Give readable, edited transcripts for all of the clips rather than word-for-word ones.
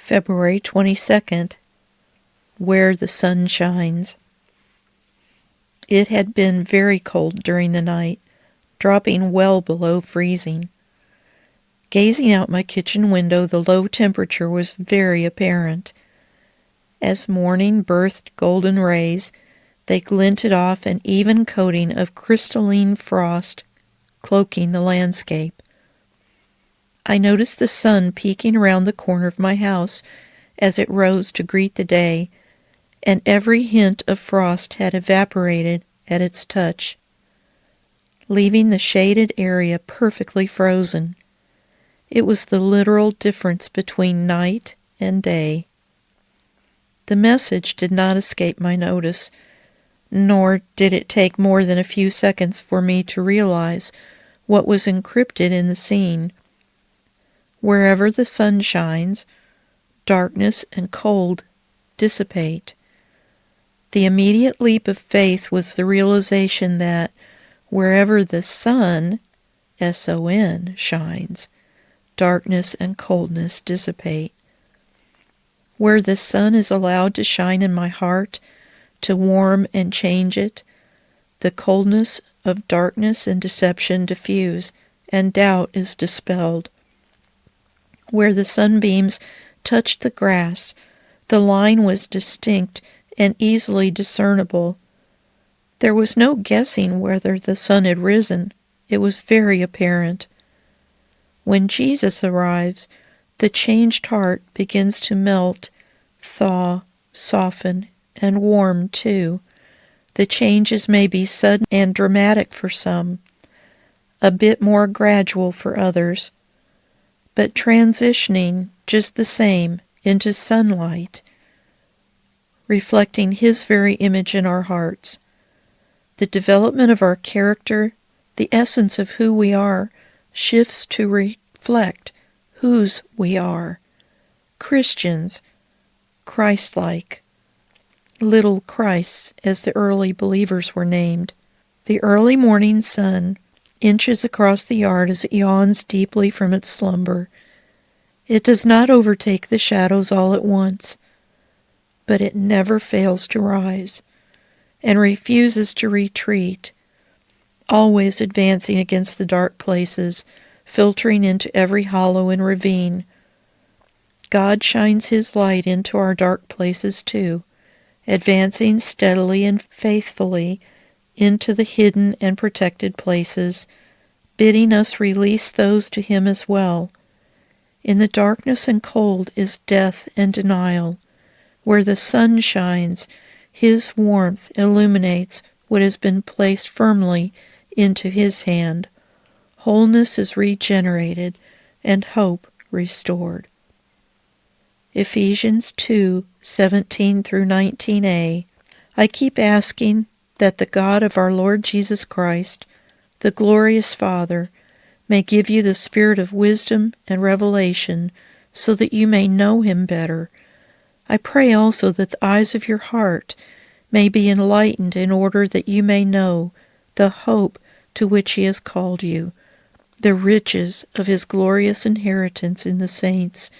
February 22nd, Where the Sun Shines. It had been very cold during the night, dropping well below freezing. Gazing out my kitchen window, the low temperature was very apparent. As morning birthed golden rays, they glinted off an even coating of crystalline frost, cloaking the landscape. I noticed the sun peeking around the corner of my house as it rose to greet the day, and every hint of frost had evaporated at its touch, leaving the shaded area perfectly frozen. It was the literal difference between night and day. The message did not escape my notice, nor did it take more than a few seconds for me to realize what was encrypted in the scene. Wherever the sun shines, darkness and cold dissipate. The immediate leap of faith was the realization that wherever the sun, S-O-N, shines, darkness and coldness dissipate. Where the sun is allowed to shine in my heart, to warm and change it, the coldness of darkness and deception diffuse, and doubt is dispelled. Where the sunbeams touched the grass, the line was distinct and easily discernible. There was no guessing whether the sun had risen. It was very apparent. When Jesus arrives, the changed heart begins to melt, thaw, soften, and warm too. The changes may be sudden and dramatic for some, a bit more gradual for others, but transitioning just the same into sunlight, reflecting His very image in our hearts. The development of our character, the essence of who we are, shifts to reflect whose we are. Christians, Christ-like, little Christs, as the early believers were named. The early morning sun inches across the yard as it yawns deeply from its slumber. It does not overtake the shadows all at once, but it never fails to rise and refuses to retreat, always advancing against the dark places, filtering into every hollow and ravine. God shines His light into our dark places too, advancing steadily and faithfully into the hidden and protected places, bidding us release those to Him as well. In the darkness and cold is death and denial. Where the sun shines, His warmth illuminates what has been placed firmly into His hand. Wholeness is regenerated and hope restored. Ephesians 2:17 through 19a. I keep asking that the God of our Lord Jesus Christ, the glorious Father, may give you the spirit of wisdom and revelation so that you may know Him better. I pray also that the eyes of your heart may be enlightened in order that you may know the hope to which He has called you, the riches of His glorious inheritance in the saints,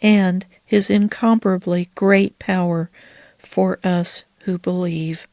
and His incomparably great power for us who believe.